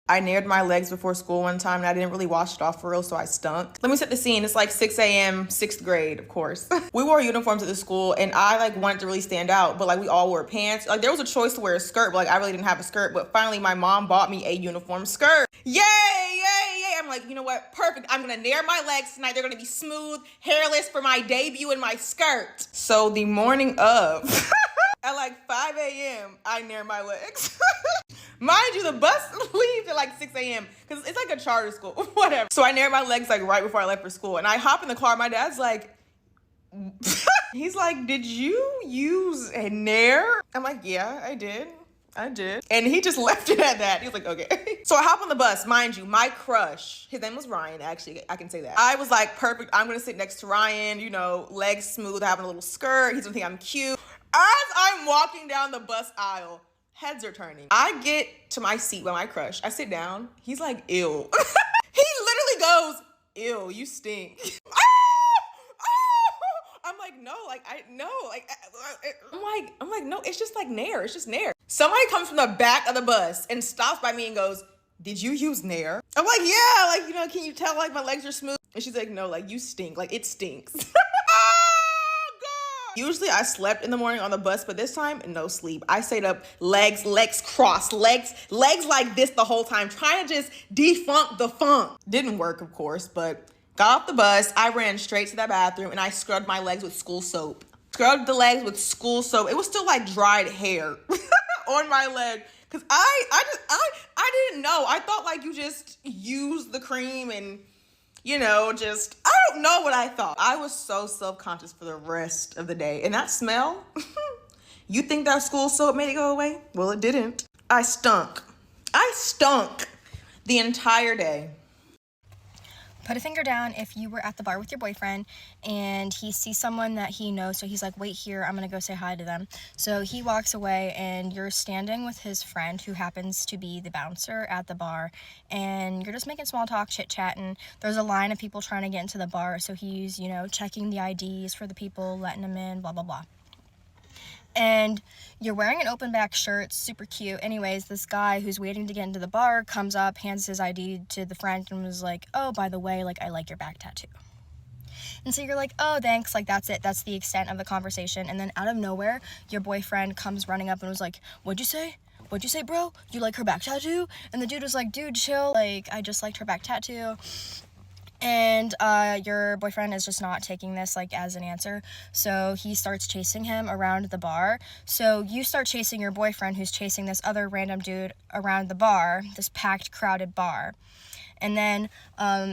I nared my legs before school one time and I didn't really wash it off for real, so I stunk. Let me set the scene. It's like 6 a.m., 6th grade, of course. We wore uniforms at the school and I like wanted to really stand out, but like we all wore pants. Like there was a choice to wear a skirt, but like I really didn't have a skirt. But finally my mom bought me a uniform skirt. Yay, yay, yay. I'm like, you know what? Perfect. I'm gonna nair my legs tonight. They're gonna be smooth, hairless for my debut in my skirt. So the morning of, at like 5 a.m., I nair my legs. Mind you, the bus leaves at like 6 a.m. because it's like a charter school, whatever. So I nared my legs like right before I left for school. And I hop in the car. My dad's like, he's like, did you use a nair? I'm like, yeah, I did. And he just left it at that. He was like, okay. So I hop on the bus. Mind you, my crush, his name was Ryan, actually. I can say that. I was like, perfect. I'm going to sit next to Ryan, you know, legs smooth, having a little skirt. He's going to think I'm cute. As I'm walking down the bus aisle, heads are turning. I get to my seat with my crush. I sit down. He's like, ew. He literally goes, ew, you stink. I'm like, no, like, I'm like, no, it's just like Nair. It's just Nair. Somebody comes from the back of the bus and stops by me and goes, did you use Nair? I'm like, yeah, like, you know, can you tell like my legs are smooth? And she's like, no, like you stink. Like it stinks. Usually I slept in the morning on the bus, but this time, no sleep. I stayed up, legs crossed, legs like this the whole time, trying to just defunk the funk. Didn't work, of course, but got off the bus. I ran straight to the bathroom and I scrubbed my legs with school soap. Scrubbed the legs with school soap. It was still like dried hair on my leg. Cause I didn't know. I thought like you just use the cream and you know, just, I don't know what I thought. I was so self-conscious for the rest of the day. And that smell, you think that school soap made it go away? Well, it didn't. I stunk the entire day. Put a finger down if you were at the bar with your boyfriend and he sees someone that he knows, so he's like, wait here, I'm gonna go say hi to them. So he walks away and you're standing with his friend who happens to be the bouncer at the bar, and you're just making small talk, chit-chatting. There's a line of people trying to get into the bar, so he's, you know, checking the IDs for the people, letting them in, blah, blah, blah. And you're wearing an open back shirt, super cute. Anyways, this guy who's waiting to get into the bar comes up, hands his ID to the friend and was like, oh, by the way, like, I like your back tattoo. And so you're like, oh, thanks, like, that's it. That's the extent of the conversation. And then out of nowhere, your boyfriend comes running up and was like, what'd you say? What'd you say, bro? You like her back tattoo? And the dude was like, dude, chill. Like, I just liked her back tattoo. And your boyfriend is just not taking this like as an answer, so he starts chasing him around the bar. So you start chasing your boyfriend, who's chasing this other random dude around the bar, this packed, crowded bar. And then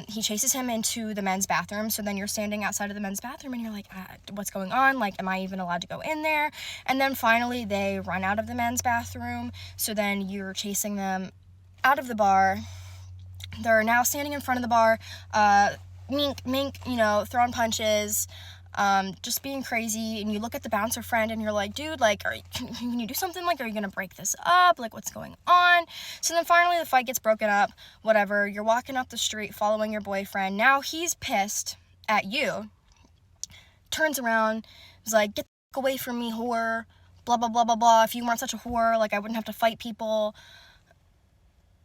he chases him into the men's bathroom. So then you're standing outside of the men's bathroom and you're like, what's going on? Like, am I even allowed to go in there? And then finally they run out of the men's bathroom. So then you're chasing them out of the bar. They're now standing in front of the bar, mink, you know, throwing punches, just being crazy. And you look at the bouncer friend and you're like, dude, like, can you do something? Like, are you going to break this up? Like, what's going on? So then finally the fight gets broken up, whatever. You're walking up the street following your boyfriend. Now he's pissed at you, turns around, is like, get the fuck away from me, whore, blah, blah, blah, blah, blah. If you weren't such a whore, like, I wouldn't have to fight people.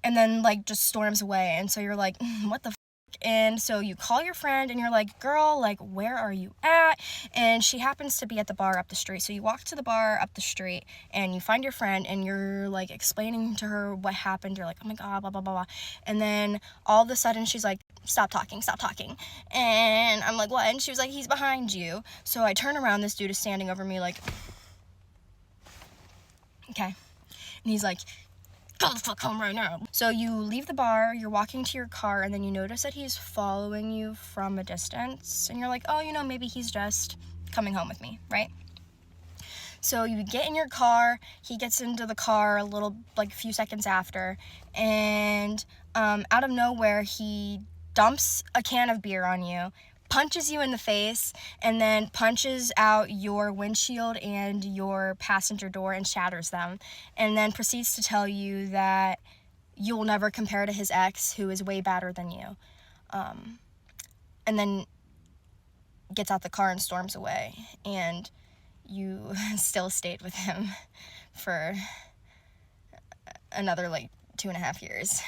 And then, like, just storms away. And so you're like, what the f***? And so you call your friend and you're like, girl, like, where are you at? And she happens to be at the bar up the street. So you walk to the bar up the street and you find your friend and you're, like, explaining to her what happened. You're like, oh my God, blah, blah, blah, blah. And then all of a sudden she's like, stop talking. And I'm like, what? And she was like, he's behind you. So I turn around, this dude is standing over me like, okay. And he's like, go the fuck home right now. So you leave the bar, you're walking to your car, and then you notice that he's following you from a distance. And you're like, oh, you know, maybe he's just coming home with me, right? So you get in your car, he gets into the car a few seconds after, and out of nowhere, he dumps a can of beer on you, punches you in the face, and then punches out your windshield and your passenger door and shatters them, and then proceeds to tell you that you'll never compare to his ex, who is way badder than you, and then gets out the car and storms away, and you still stayed with him for another, 2.5 years.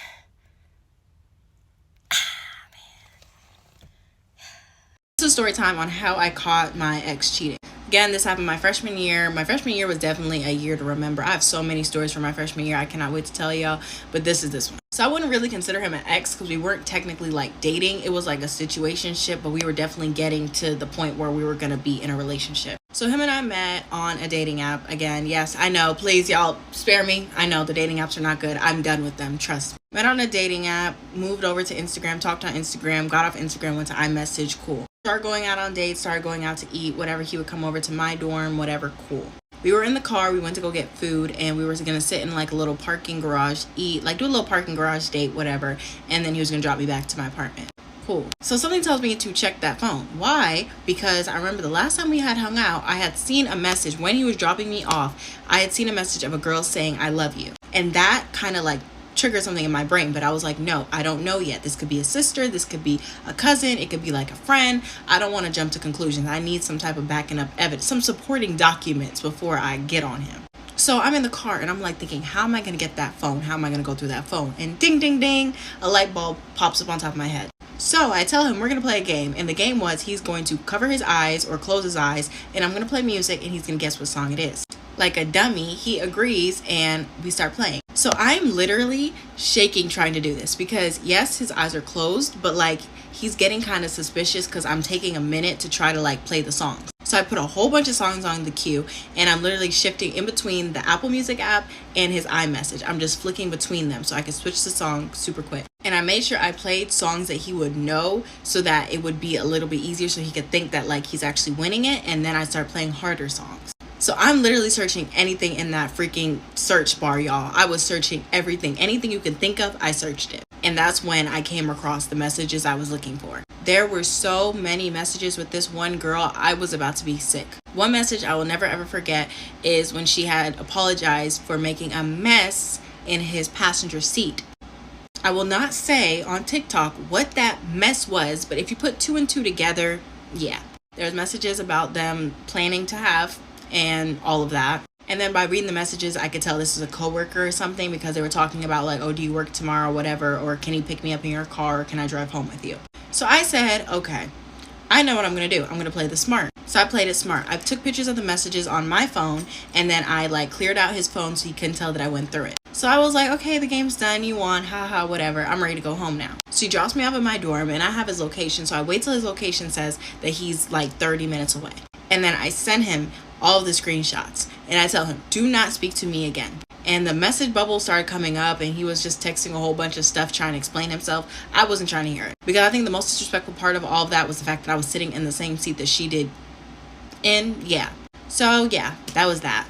story time on how I caught my ex cheating. Again, this happened my freshman year. My freshman year was definitely a year to remember. I have so many stories from my freshman year. I cannot wait to tell y'all, but this is this one. So I wouldn't really consider him an ex because we weren't technically like dating. It was like a situationship, but we were definitely getting to the point where we were going to be in a relationship. So him and I met on a dating app. Again, yes, I know. Please, y'all, spare me. I know the dating apps are not good. I'm done with them. Trust me. Met on a dating app, moved over to Instagram, talked on Instagram, got off Instagram, went to iMessage, cool. Started going out on dates, started going out to eat, whatever. He would come over to my dorm, whatever, cool. We were in the car, we went to go get food, and we were gonna sit in like a little parking garage, eat, like do a little parking garage date, whatever, and then he was gonna drop me back to my apartment. Cool. So something tells me to check that phone. Why? Because I remember the last time we had hung out, I had seen a message when he was dropping me off. I had seen a message of a girl saying, "I love you." And that kind of like triggered something in my brain, but I was like, no, I don't know yet. This could be a sister, this could be a cousin, it could be like a friend. I don't want to jump to conclusions. I need some type of backing up evidence, some supporting documents before I get on him. So I'm in the car and I'm like thinking, how am I going to get that phone? How am I going to go through that phone? And ding, ding, ding, a light bulb pops up on top of my head. So I tell him we're going to play a game. And the game was he's going to cover his eyes or close his eyes. And I'm going to play music and he's going to guess what song it is. Like a dummy, he agrees and we start playing. So I'm literally shaking trying to do this because yes, his eyes are closed, but like he's getting kind of suspicious because I'm taking a minute to try to like play the songs. So I put a whole bunch of songs on the queue and I'm literally shifting in between the Apple Music app and his iMessage. I'm just flicking between them so I could switch the song super quick. And I made sure I played songs that he would know so that it would be a little bit easier so he could think that like he's actually winning it. And then I start playing harder songs. So I'm literally searching anything in that freaking search bar, y'all. I was searching everything. Anything you can think of, I searched it. And that's when I came across the messages I was looking for. There were so many messages with this one girl. I was about to be sick. One message I will never ever forget is when she had apologized for making a mess in his passenger seat. I will not say on TikTok what that mess was, but if you put 2 and 2 together, yeah. There's messages about them planning to have and all of that. And then by reading the messages, I could tell this is a coworker or something because they were talking about like, oh, do you work tomorrow, whatever, or can you pick me up in your car, or can I drive home with you? So I said, okay, I know what I'm going to do. I'm going to play this smart. So I played it smart. I took pictures of the messages on my phone and then I like cleared out his phone so he couldn't tell that I went through it. So I was like, okay, the game's done. You won. Haha, whatever. I'm ready to go home now. So he drops me off at my dorm and I have his location. So I wait till his location says that he's like 30 minutes away. And then I send him all of the screenshots and I tell him, do not speak to me again. And the message bubble started coming up and he was just texting a whole bunch of stuff trying to explain himself. I wasn't trying to hear it because I think the most disrespectful part of all of that was the fact that I was sitting in the same seat that she did in. Yeah. So yeah, that was that.